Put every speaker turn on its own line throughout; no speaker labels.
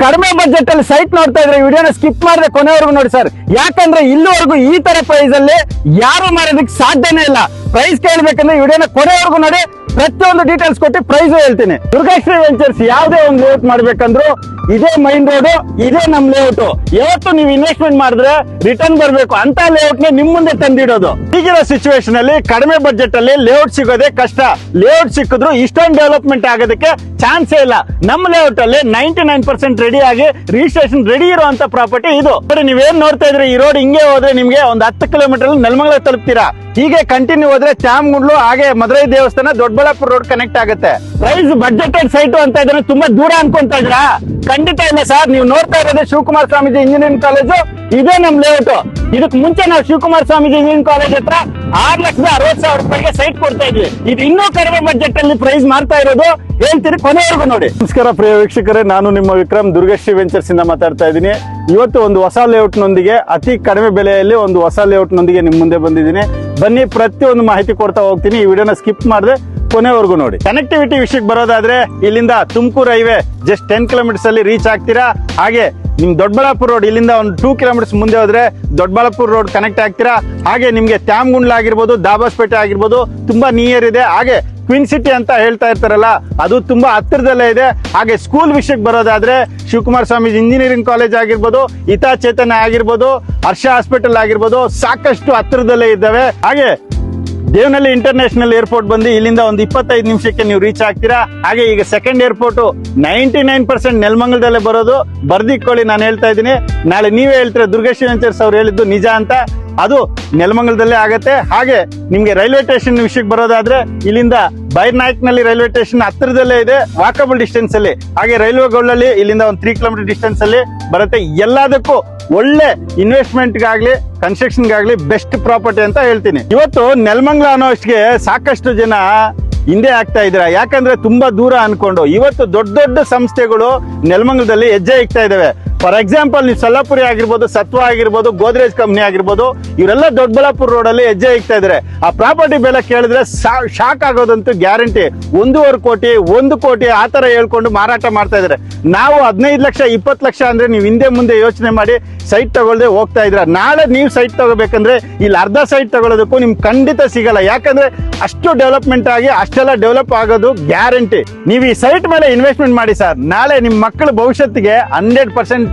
ಕಡಿಮೆ ಬಜೆಟ್ ಅಲ್ಲಿ ಸೈಟ್ ನೋಡ್ತಾ ಇದ್ರೆ ವಿಡಿಯೋನ ಸ್ಕಿಪ್ ಮಾಡಿದ್ರೆ ಕೊನೆವರೆಗೂ ನೋಡಿ ಸರ್. ಯಾಕಂದ್ರೆ ಇಲ್ಲಿವರೆಗೂ ಈ ತರ ಪ್ರೈಸ್ ಅಲ್ಲಿ ಯಾರು ಮಾಡೋದಕ್ಕೆ ಸಾಧ್ಯನೇ ಇಲ್ಲ. ಪ್ರೈಸ್ ಕೇಳ್ಬೇಕಂದ್ರೆ ವಿಡಿಯೋನ ಕೊನೆವರೆಗೂ ನೋಡಿ, ಪ್ರತಿಯೊಂದು ಡೀಟೇಲ್ಸ್ ಕೊಟ್ಟು ಪ್ರೈಸ್ ಹೇಳ್ತೀನಿ. ದುರ್ಗಾಶ್ರೀ ವೆಂಚರ್ಸ್ ಯಾವುದೇ ಒಂದು ಲೇಔಟ್ ಮಾಡ್ಬೇಕಂದ್ರು ಇದೇ ಮೈನ್ ರೋಡ್, ಇದೇ ನಮ್ ಲೇಔಟ್. ಯಾವತ್ತು ನೀವು ಇನ್ವೆಸ್ಟ್ಮೆಂಟ್ ಮಾಡಿದ್ರೆ ರಿಟರ್ನ್ ಬರ್ಬೇಕು ಅಂತ ಲೇಔಟ್ ನಿಮ್ ಮುಂದೆ ತಂದಿಡೋದು. ಈಗಿರೋ ಸಿಚುವೇಶನ್ ಅಲ್ಲಿ ಕಡಿಮೆ ಬಜೆಟ್ ಅಲ್ಲಿ ಲೇಔಟ್ ಸಿಗೋದೇ ಕಷ್ಟ. ಲೇಔಟ್ ಸಿಕ್ಕಿದ್ರು ಇಷ್ಟೊಂದು ಡೆವಲಪ್ಮೆಂಟ್ ಆಗೋದಕ್ಕೆ ಚಾನ್ಸೇ ಇಲ್ಲ. ನಮ್ಮ ಲೇಔಟ್ ಅಲ್ಲಿ 99% ರೆಡಿ ಆಗಿ ರಿಜಿಸ್ಟ್ರೇಷನ್ ರೆಡಿ ಇರುವಂತ ಪ್ರಾಪರ್ಟಿ ಇದು. ನೀವೇನ್ ನೋಡ್ತಾ ಇದ್ರಿ, ಈ ರೋಡ್ ಹಿಂಗೆ ಹೋದ್ರೆ ನಿಮ್ಗೆ ಒಂದು 10 ಕಿಲೋಮೀಟರ್ ನೆಲಮಂಗಲ ತಲುಪ್ತೀರಾ. ಹೀಗೆ ಕಂಟಿನ್ಯೂ ಹೋದ್ರೆ ಚಾಮಗುಂಡ್ಲು ಹಾಗೆ ಮಧುರೈ ದೇವಸ್ಥಾನ ದೊಡ್ಡಬಳ್ಳಾಪುರ ರೋಡ್ ಕನೆಕ್ಟ್ ಆಗುತ್ತೆ. ಪ್ರೈಸ್ ಬಜೆಟೆಡ್ ಸೈಟ್ ಅಂತ ಇದ್ರೆ ತುಂಬಾ ದೂರ ಅನ್ಕೊಂತಾ ಇದ್ರಾ? ಖಂಡಿತ ಇಲ್ಲ ಸರ್. ನೀವು ನೋಡ್ತಾ ಇರೋದೇ ಶಿವಕುಮಾರ ಸ್ವಾಮೀಜಿ ಇಂಜಿನಿಯರಿಂಗ್ ಕಾಲೇಜು, ಇದೇ ನಮ್ ಲೇಔಟ್. ಇದಕ್ ಮುಂಚೆ ನಾವು ಶಿವಕುಮಾರ ಸ್ವಾಮೀಜಿ ಇಂಜಿನಿಯರಿಂಗ್ ಕಾಲೇಜ್ ಹತ್ರ 6,60,000 ರೂಪಾಯಿಗೆ ಸೈಟ್ ಕೊಡ್ತಾ ಇದ್ವಿ. ಇದು ಇನ್ನೂ ಕಡಿಮೆ ಬಜೆಟ್ ಅಲ್ಲಿ ಪ್ರೈಸ್ ಮಾಡ್ತಾ ಇರೋದು. ಹೇಳ್ತೀರಿ, ಕೊನೆವರೆಗೂ ನೋಡಿ. ನಮಸ್ಕಾರ ಪ್ರಿಯ ವೀಕ್ಷಕರೇ, ನಾನು ನಿಮ್ಮ ವಿಕ್ರಮ್ ದುರ್ಗಾಶ್ರೀ ವೆಂಚರ್ಸ್ ಇಂದ ಮಾತಾಡ್ತಾ ಇದ್ದೀನಿ. ಇವತ್ತು ಒಂದು ಹೊಸ ಲೇಔಟ್ ನೊಂದಿಗೆ, ಅತಿ ಕಡಿಮೆ ಬೆಲೆಯಲ್ಲಿ ಒಂದು ಹೊಸ ಲೇಔಟ್ ನೊಂದಿಗೆ ನಿಮ್ ಮುಂದೆ ಬಂದಿದ್ದೀನಿ. ಬನ್ನಿ, ಪ್ರತಿಯೊಂದು ಮಾಹಿತಿ ಕೊಡ್ತಾ ಹೋಗ್ತೀನಿ. ಈ ವಿಡಿಯೋನ ಸ್ಕಿಪ್ ಮಾಡದೆ ಕೊನೆವರೆಗೂ ನೋಡಿ. ಕನೆಕ್ಟಿವಿಟಿ ವಿಷಯಕ್ಕೆ ಬರೋದಾದ್ರೆ, ಇಲ್ಲಿಂದ ತುಮಕೂರು ಹೈವೇ ಜಸ್ಟ್ 10 ಕಿಲೋಮೀಟರ್ಸ್ ಅಲ್ಲಿ ರೀಚ್ ಆಗ್ತೀರಾ. ಹಾಗೆ ನಿಮ್ ದೊಡ್ಡಬಳ್ಳಾಪುರ ರೋಡ್ ಇಲ್ಲಿಂದ ಒಂದು 2 ಕಿಲೋಮೀಟರ್ಸ್ ಮುಂದೆ ಹೋದ್ರೆ ದೊಡ್ಡಬಳ್ಳಾಪುರ ರೋಡ್ ಕನೆಕ್ಟ್ ಆಗ್ತೀರಾ. ಹಾಗೆ ನಿಮ್ಗೆ ತ್ಯಾಮಗುಂಡ್ಲ ಆಗಿರ್ಬೋದು, ದಾಬಾಸ್ಪೇಟೆ ಆಗಿರ್ಬೋದು ತುಂಬಾ ನಿಯರ್ ಇದೆ. ಹಾಗೆ ಕ್ವೀನ್ ಸಿಟಿ ಅಂತ ಹೇಳ್ತಾ ಇರ್ತಾರಲ್ಲ, ಅದು ತುಂಬಾ ಹತ್ತಿರದಲ್ಲೇ ಇದೆ. ಹಾಗೆ ಸ್ಕೂಲ್ ವಿಷಯಕ್ಕೆ ಬರೋದಾದ್ರೆ, ಶಿವಕುಮಾರ ಸ್ವಾಮೀಜಿ ಇಂಜಿನಿಯರಿಂಗ್ ಕಾಲೇಜ್ ಆಗಿರ್ಬೋದು, ಹಿತಾ ಚೇತನ ಆಗಿರ್ಬೋದು, ಹರ್ಷ ಹಾಸ್ಪಿಟಲ್ ಆಗಿರ್ಬೋದು, ಸಾಕಷ್ಟು ಹತ್ತಿರದಲ್ಲೇ ಇದ್ದಾವೆ. ಹಾಗೆ ದೇವನಹಳ್ಳಿ ಇಂಟರ್ನ್ಯಾಷನಲ್ ಏರ್ಪೋರ್ಟ್ ಬಂದು ಇಲ್ಲಿಂದ ಒಂದು 25 ನಿಮಿಷಕ್ಕೆ ನೀವು ರೀಚ್ ಆಗ್ತೀರಾ. ಹಾಗೆ ಈಗ ಸೆಕೆಂಡ್ ಏರ್ಪೋರ್ಟ್ 99% ನೆಲಮಂಗಲದಲ್ಲೇ ಬರೋದು. ಬರ್ದಿಕ್ಕೊಳ್ಳಿ, ನಾನು ಹೇಳ್ತಾ ಇದ್ದೀನಿ. ನಾಳೆ ನೀವೇ ಹೇಳ್ತೀರಾ ದುರ್ಗಾಶ್ರೀ ವೆಂಚರ್ಸ್ ಅವ್ರು ಹೇಳಿದ್ದು ನಿಜ ಅಂತ. ಅದು ನೆಲಮಂಗಲದಲ್ಲೇ ಆಗತ್ತೆ. ಹಾಗೆ ನಿಮ್ಗೆ ರೈಲ್ವೆ ಸ್ಟೇಷನ್ ವಿಷಯಕ್ಕೆ ಬರೋದಾದ್ರೆ, ಇಲ್ಲಿಂದ ಬೈರ್ನಾಯ್ಕ್ನಲ್ಲಿ ರೈಲ್ವೆ ಸ್ಟೇಷನ್ ಹತ್ತಿರದಲ್ಲೇ ಇದೆ, ವಾಕಬಲ್ ಡಿಸ್ಟೆನ್ಸ್ ಅಲ್ಲಿ. ಹಾಗೆ ರೈಲ್ವೆ ಗೋಲ್ಡಲ್ಲಿ ಇಲ್ಲಿಂದ ಒಂದು 3 ಕಿಲೋಮೀಟರ್ ಡಿಸ್ಟೆನ್ಸ್ ಅಲ್ಲಿ ಬರುತ್ತೆ. ಎಲ್ಲದಕ್ಕೂ ಒಳ್ಳೆ ಇನ್ವೆಸ್ಟ್ಮೆಂಟ್ ಗಾಗ್ಲಿ ಕನ್ಸ್ಟ್ರಕ್ಷನ್ ಗಾಗ್ಲಿ ಬೆಸ್ಟ್ ಪ್ರಾಪರ್ಟಿ ಅಂತ ಹೇಳ್ತೀನಿ. ಇವತ್ತು ನೆಲಮಂಗಲ ಅನ್ನೋ ಅಷ್ಟಿಗೆ ಸಾಕಷ್ಟು ಜನ ಹಿಂದೆ ಆಗ್ತಾ ಇದ್ರ. ಯಾಕಂದ್ರೆ ತುಂಬಾ ದೂರ ಅನ್ಕೊಂಡು ಇವತ್ತು ದೊಡ್ಡ ದೊಡ್ಡ ಸಂಸ್ಥೆಗಳು ನೆಲಮಂಗಲದಲ್ಲಿ ಹೆಜ್ಜೆ ಇಕ್ತಾ ಇದಾವೆ. ಫಾರ್ ಎಕ್ಸಾಂಪಲ್, ನೀವು ಸೊಲ್ಲಾಪುರಿ ಆಗಿರ್ಬೋದು, ಸತ್ವ ಆಗಿರ್ಬೋದು, ಗೋದ್ರೇಜ್ ಕಂಪ್ನಿ ಆಗಿರ್ಬೋದು, ಇವರೆಲ್ಲ ದೊಡ್ಡಬಳ್ಳಾಪುರ ರೋಡ್ ಅಲ್ಲಿ ಹೆಜ್ಜೆ ಇಕ್ತಾ ಇದಾರೆ. ಆ ಪ್ರಾಪರ್ಟಿ ಬೆಲೆ ಕೇಳಿದ್ರೆ ಶಾಕ್ ಆಗೋದಂತೂ ಗ್ಯಾರಂಟಿ. 1.5 ಕೋಟಿ 1 ಕೋಟಿ ಆ ತರ ಹೇಳ್ಕೊಂಡು ಮಾರಾಟ ಮಾಡ್ತಾ ಇದಾರೆ. ನಾವು 15 ಲಕ್ಷ 20 ಲಕ್ಷ ಅಂದ್ರೆ ನೀವು ಹಿಂದೆ ಮುಂದೆ ಯೋಚನೆ ಮಾಡಿ ಸೈಟ್ ತಗೊಳ್ದೆ ಹೋಗ್ತಾ ಇದ್ರ. ನಾಳೆ ನೀವು ಸೈಟ್ ತಗೋಬೇಕಂದ್ರೆ ಇಲ್ಲಿ ಅರ್ಧ ಸೈಟ್ ತಗೊಳ್ಳೋದಕ್ಕೂ ನಿಮ್ಗೆ ಖಂಡಿತ ಸಿಗಲ್ಲ. ಯಾಕಂದ್ರೆ ಅಷ್ಟು ಡೆವಲಪ್ಮೆಂಟ್ ಆಗಿ ಅಷ್ಟೆಲ್ಲ ಡೆವಲಪ್ ಆಗೋದು ಗ್ಯಾರಂಟಿ. ನೀವು ಈ ಸೈಟ್ ಮೇಲೆ ಇನ್ವೆಸ್ಟ್ಮೆಂಟ್ ಮಾಡಿ ಸರ್. ನಾಳೆ ನಿಮ್ ಮಕ್ಕಳ ಭವಿಷ್ಯತ್ತಿಗೆ 100%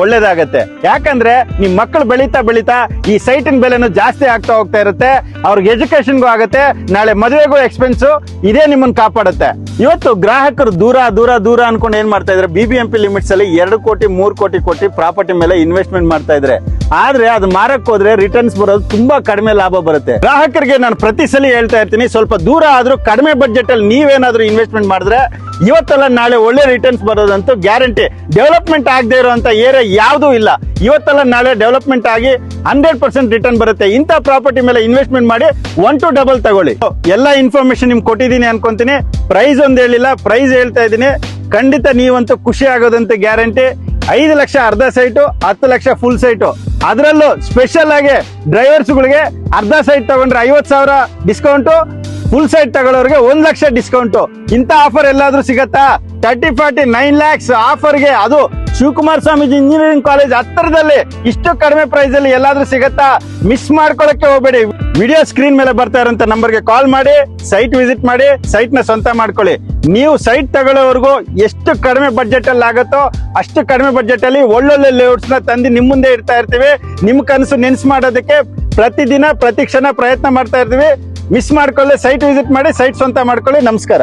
ಒಳ್ಳೇದಾಗತ್ತೆ. ಯಾಕಂದ್ರೆ ನಿಮ್ ಮಕ್ಕಳು ಬೆಳೀತಾ ಬೆಳೀತಾ ಈ ಸೈಟಿನ ಬೆಲೆನೂ ಜಾಸ್ತಿ ಆಗ್ತಾ ಹೋಗ್ತಾ ಇರುತ್ತೆ. ಅವ್ರಿಗೆ ಎಜುಕೇಶನ್ಗೂ ಆಗತ್ತೆ, ನಾಳೆ ಮದುವೆಗೂ ಎಕ್ಸ್ಪೆನ್ಸ್. ಇದೇ ನಿಮ್ಮನ್ನ ಕಾಪಾಡುತ್ತೆ. ಇವತ್ತು ಗ್ರಾಹಕರು ದೂರ ದೂರ ದೂರ ಅನ್ಕೊಂಡು ಏನ್ ಮಾಡ್ತಾ ಇದ್ರೆ, BBMP ಲಿಮಿಟ್ಸ್ ಅಲ್ಲಿ 2 ಕೋಟಿ 3 ಕೋಟಿ ಕೊಟ್ಟು ಪ್ರಾಪರ್ಟಿ ಮೇಲೆ ಇನ್ವೆಸ್ಟ್ಮೆಂಟ್ ಮಾಡ್ತಾ ಇದ್ರೆ. ಆದ್ರೆ ಅದು ಮಾರಕ್ ಹೋದ್ರೆ ರಿಟರ್ನ್ಸ್ ಬರೋದು ತುಂಬಾ ಕಡಿಮೆ ಲಾಭ ಬರುತ್ತೆ. ಗ್ರಾಹಕರಿಗೆ ನಾನು ಪ್ರತಿ ಸಲ ಹೇಳ್ತಾ ಇರ್ತೀನಿ, ಸ್ವಲ್ಪ ದೂರ ಆದ್ರೂ ಕಡಿಮೆ ಬಜೆಟ್ ಅಲ್ಲಿ ನೀವೇನಾದ್ರೂ ಇನ್ವೆಸ್ಟ್ಮೆಂಟ್ ಮಾಡಿದ್ರೆ ಇವತ್ತಲ್ಲ ನಾಳೆ ಒಳ್ಳೆ ರಿಟರ್ನ್ಸ್ ಬರೋದಂತೂ ಗ್ಯಾರಂಟಿ. ಡೆವಲಪ್ಮೆಂಟ್ ಆಗದೆ ಇರುವಂತ ಏರಿಯಾ ಯಾವ್ದೂ ಇಲ್ಲ. ಇವತ್ತಲ್ಲ ನಾಳೆ ಡೆವಲಪ್ಮೆಂಟ್ ಆಗಿ 100% ರಿಟರ್ನ್ ಬರುತ್ತೆ. ಇಂಥ ಪ್ರಾಪರ್ಟಿ ಮೇಲೆ ಇನ್ವೆಸ್ಟ್ಮೆಂಟ್ ಮಾಡಿ 1 to double ತಗೊಳ್ಳಿ. ಎಲ್ಲ ಇನ್ಫಾರ್ಮೇಶನ್ ನಿಮ್ಗೆ ಕೊಟ್ಟಿದ್ದೀನಿ ಅನ್ಕೊಂತೀನಿ. ಪ್ರೈಸ್ ಒಂದು ಹೇಳಿಲ್ಲ, ಪ್ರೈಸ್ ಹೇಳ್ತಾ ಇದ್ದೀನಿ. ಖಂಡಿತ ನೀವಂತೂ ಖುಷಿ ಆಗೋದಂತ ಗ್ಯಾರಂಟಿ. 5 ಲಕ್ಷ ಅರ್ಧ ಸೈಟು, 10 ಲಕ್ಷ ಫುಲ್ ಸೈಟು. ಅದರಲ್ಲೂ ಸ್ಪೆಷಲ್ ಆಗಿ ಡ್ರೈವರ್ಸ್ ಗಳಿಗೆ ಅರ್ಧ ಸೈಟ್ ತಗೊಂಡ್ರೆ 50,000 ಡಿಸ್ಕೌಂಟ್, ಫುಲ್ ಸೈಟ್ ತಗೊಳ್ಳೋರಿಗೆ 1 ಲಕ್ಷ ಡಿಸ್ಕೌಂಟ್. ಇಂಥ ಆಫರ್ ಎಲ್ಲಾದ್ರೂ ಸಿಗತ್ತಾ? 30-40-9 ಲ್ಯಾಕ್ಸ್ ಆಫರ್ಗೆ, ಅದು ಶಿವಕುಮಾರ ಸ್ವಾಮೀಜಿ ಇಂಜಿನಿಯರಿಂಗ್ ಕಾಲೇಜ್ ಹತ್ತಿರದಲ್ಲಿ ಇಷ್ಟು ಕಡಿಮೆ ಪ್ರೈಸ್ ಅಲ್ಲಿ ಎಲ್ಲಾದ್ರೂ ಸಿಗತ್ತಾ? ಮಿಸ್ ಮಾಡ್ಕೊಳಕ್ಕೆ ಹೋಗಬೇಡಿ. ವಿಡಿಯೋ ಸ್ಕ್ರೀನ್ ಮೇಲೆ ಬರ್ತಾ ಇರೋಂತ ನಂಬರ್ಗೆ ಕಾಲ್ ಮಾಡಿ ಸೈಟ್ ವಿಸಿಟ್ ಮಾಡಿ ಸೈಟ್ ನ ಸ್ವಂತ ಮಾಡ್ಕೊಳ್ಳಿ. ನೀವು ಸೈಟ್ ತಗೊಳ್ಳೋವರೆಗೂ ಎಷ್ಟು ಕಡಿಮೆ ಬಜೆಟ್ ಅಲ್ಲಿ ಆಗುತ್ತೋ ಅಷ್ಟು ಕಡಿಮೆ ಬಜೆಟ್ ಅಲ್ಲಿ ಒಳ್ಳೊಳ್ಳೆ ಲೇಔಟ್ಸ್ ನ ತಂದು ನಿಮ್ ಮುಂದೆ ಇಡ್ತಾ ಇರ್ತೀವಿ. ನಿಮ್ ಕನಸು ನೆನ್ಸ್ ಮಾಡೋದಕ್ಕೆ ಪ್ರತಿದಿನ ಪ್ರತಿ ಕ್ಷಣ ಪ್ರಯತ್ನ ಮಾಡ್ತಾ ಇರ್ತೀವಿ. ಮಿಸ್ ಮಾಡ್ಕೊಳ್ಳಿ, ಸೈಟ್ ವಿಸಿಟ್ ಮಾಡಿ ಸೈಟ್ ಸ್ವಂತ ಮಾಡ್ಕೊಳ್ಳಿ. ನಮಸ್ಕಾರ.